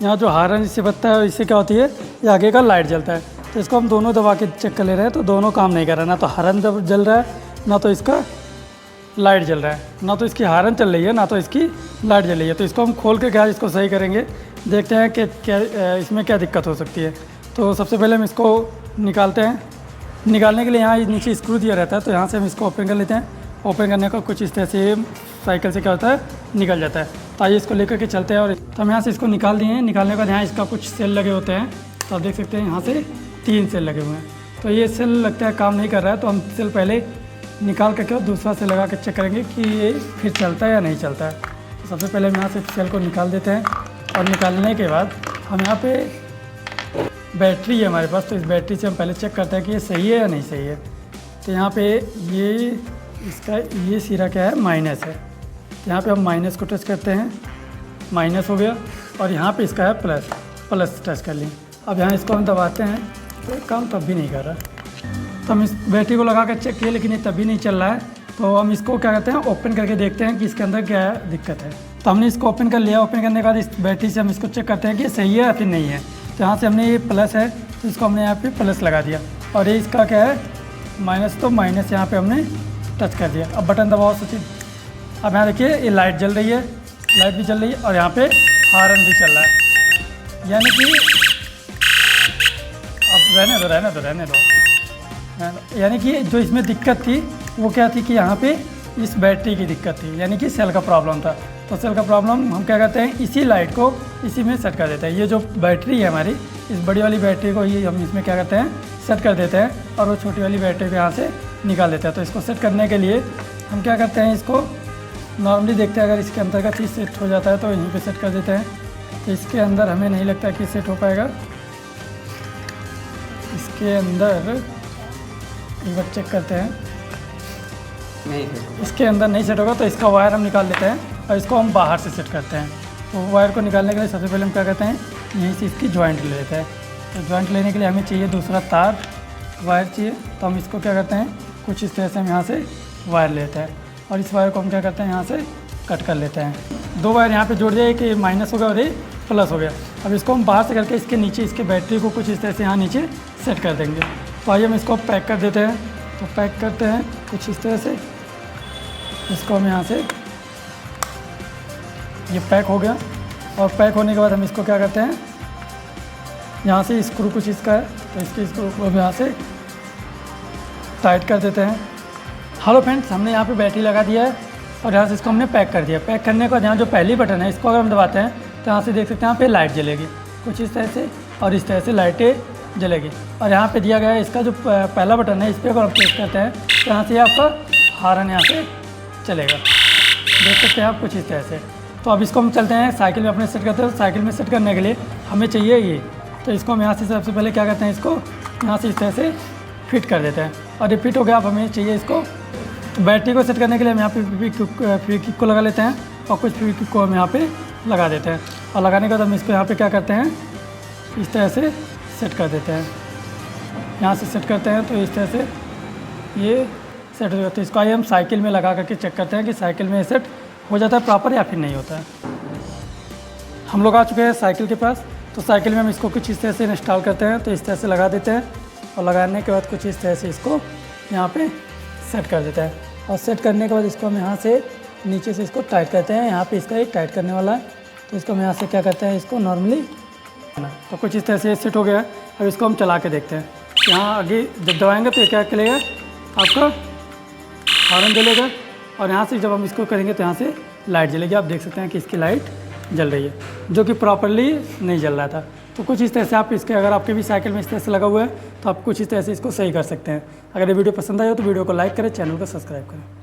यहाँ जो हारन इससे बजता है इससे क्या होती है, ये आगे का लाइट जलता है। तो इसको हम दोनों दबा के चेक कर ले रहे हैं, तो दोनों काम नहीं कर रहा है, ना तो हारन जल रहा है ना तो इसका लाइट जल रहा है, ना तो इसकी हारन चल रही है ना तो इसकी लाइट जल रही है। तो इसको हम खोल के क्या इसको सही करेंगे, देखते हैं कि क्या इसमें क्या दिक्कत हो सकती है। तो सबसे पहले हम इसको निकालते हैं। निकालने के लिए यहाँ नीचे स्क्रू दिया रहता है, तो यहाँ से हम इसको ओपन कर लेते हैं। ओपन करने का कुछ इस तरह से साइकिल से क्या होता है, निकल जाता है। तो आइए इसको लेकर के चलते हैं। और तो हम यहाँ से इसको निकाल दिए हैं। निकालने के बाद यहाँ इसका कुछ सेल लगे होते हैं, तो आप देख सकते हैं यहाँ से 3 सेल लगे हुए हैं। तो ये सेल लगता है काम नहीं कर रहा है, तो हम सेल पहले निकाल करके और दूसरा सेल लगा के चेक करेंगे कि ये फिर चलता है या नहीं चलता है। तो सबसे पहले हम यहाँ से सेल को निकाल देते हैं, और निकालने के बाद हम यहाँ पे बैटरी है हमारे पास, तो इस बैटरी से हम पहले चेक करते हैं कि ये सही है या नहीं सही है। तो यहाँ पे ये इसका ये सिरा क्या है, माइनस है। तो यहाँ पे हम माइनस को टच करते हैं, माइनस हो गया। और यहाँ पे इसका है प्लस, प्लस टच कर लिए। अब यहाँ इसको हम दबाते हैं, तो काम तब भी नहीं कर रहा। तो हम इस बैटरी को लगा कर चेक किए, लेकिन ये तभी नहीं चल रहा है। तो हम इसको क्या कहते हैं, ओपन करके देखते हैं कि इसके अंदर क्या दिक्कत है। तो हमने इसको ओपन कर लिया। ओपन करने के बाद इस बैटरी से हम इसको चेक करते हैं कि सही है या फिर नहीं है। तो यहाँ से हमने ये प्लस है, तो इसको हमने यहाँ पे प्लस लगा दिया। और ये इसका क्या है, माइनस, तो माइनस यहाँ पे हमने टच कर दिया। अब बटन दबाओ सचिन। अब यहाँ देखिए ये लाइट जल रही है, लाइट भी जल रही है, और यहाँ पे हारन भी चल रहा है। यानी कि अब रहने दो। यानी कि जो इसमें दिक्कत थी वो क्या थी कि यहाँ पे इस बैटरी की दिक्कत थी, यानी कि सेल का प्रॉब्लम था। तो सेल का प्रॉब्लम हम क्या करते हैं, इसी लाइट को इसी में सेट कर देते हैं। ये जो बैटरी है हमारी, इस बड़ी वाली बैटरी को ये हम इसमें क्या करते हैं, सेट कर देते हैं, और वो छोटी वाली बैटरी को यहाँ से निकाल देते हैं। तो इसको सेट करने के लिए हम क्या करते हैं, इसको नॉर्मली देखते हैं, अगर इसके अंदर का चीज़ सेट हो जाता है तो यहीं पर सेट कर देते हैं। तो इसके अंदर हमें नहीं लगता कि सेट हो पाएगा। इसके अंदर एक बार चेक करते हैं, नहीं, इसके अंदर नहीं सेट होगा। तो इसका वायर हम निकाल लेते हैं और इसको हम बाहर से सेट करते हैं। तो वायर को निकालने के लिए सबसे पहले हम क्या करते हैं, यहीं से इसकी जॉइंट ले लेते हैं। तो जॉइंट लेने के लिए हमें चाहिए दूसरा तार, वायर चाहिए। तो हम इसको क्या करते हैं, कुछ इस तरह से हम यहाँ से वायर लेते हैं, और इस वायर को हम क्या करते हैं, यहाँ से कट कर लेते हैं। 2 वायर यहाँ पर जोड़ दिया, एक माइनस हो गया और ये प्लस हो गया। अब इसको हम बाहर से करके इसके नीचे इसके बैटरी को कुछ इस तरह से यहाँ नीचे सेट कर देंगे। तो आइए हम इसको पैक कर देते हैं। तो पैक करते हैं कुछ इस तरह से। इसको हम यहाँ से, ये पैक हो गया। और पैक होने के बाद हम इसको क्या करते हैं, यहाँ से स्क्रू कुछ इसका है, तो इसके स्क्रू को हम यहाँ से टाइट कर देते हैं। हेलो फ्रेंड्स, हमने यहाँ पे बैटरी लगा दिया है, और यहाँ से इसको हमने पैक कर दिया। पैक करने के बाद यहाँ जो पहली बटन है, इसको अगर हम दबाते हैं तो यहाँ से देख सकते हैं यहाँ पे लाइट जलेगी कुछ इस तरह से, और इस तरह से लाइटें जलेगी। और यहाँ पे दिया गया है इसका जो पहला बटन है, इस पर अगर हम प्रेस करते हैं तो यहाँ से आपका हारन यहाँ से चलेगा, देख सकते हैं आप कुछ इस तरह से। तो अब इसको हम चलते हैं साइकिल में अपने सेट करते हैं। तो साइकिल में सेट करने के लिए हमें चाहिए ये, तो इसको हम यहाँ से सबसे पहले क्या करते हैं, इसको यहाँ से इस तरह से फिट कर देते हैं। और ये फिट हो गया। अब हमें चाहिए इसको, तो बैटरी को सेट करने के लिए हम यहाँ पे फ्री किक को लगा लेते हैं, और कुछ फ्री किक को हम यहाँ पे लगा देते हैं। और लगाने के बाद हम इसको यहाँ पे क्या करते हैं, इस तरह से सेट कर देते हैं। यहाँ से सेट करते हैं तो इस तरह से ये सेट हो जाता है। इसको आइए हम साइकिल में लगा करके चेक करते हैं कि साइकिल में सेट हो जाता है प्रॉपर या फिर नहीं होता है। हम लोग आ चुके हैं साइकिल के पास। तो साइकिल में हम इसको कुछ इस तरह से इंस्टॉल करते हैं। तो इस तरह से लगा देते हैं, और लगाने के बाद कुछ इस तरह से इसको यहाँ पे सेट कर देता है। और सेट करने के बाद इसको हम यहाँ से नीचे से इसको टाइट करते हैं। यहाँ पे इसका एक टाइट करने वाला है, तो इसको हम यहाँ से क्या करते हैं, इसको नॉर्मली, तो कुछ इस तरह से सेट हो गया है। अब इसको हम चला के देखते हैं। यहाँ आगे जब दबाएंगे तो ये क्या करेगा, आपका हॉर्न जलेगा, और यहाँ से जब हम इसको करेंगे तो यहाँ से लाइट जलेगी। आप देख सकते हैं कि इसकी लाइट जल रही है, जो कि प्रॉपरली नहीं जल रहा था। तो कुछ इस तरह से आप इसके, अगर आपके भी साइकिल में इस तरह से लगा हुआ है तो आप कुछ इस तरह से इसको सही कर सकते हैं। अगर ये वीडियो पसंद आए हो तो वीडियो को लाइक करें, चैनल को सब्सक्राइब करें।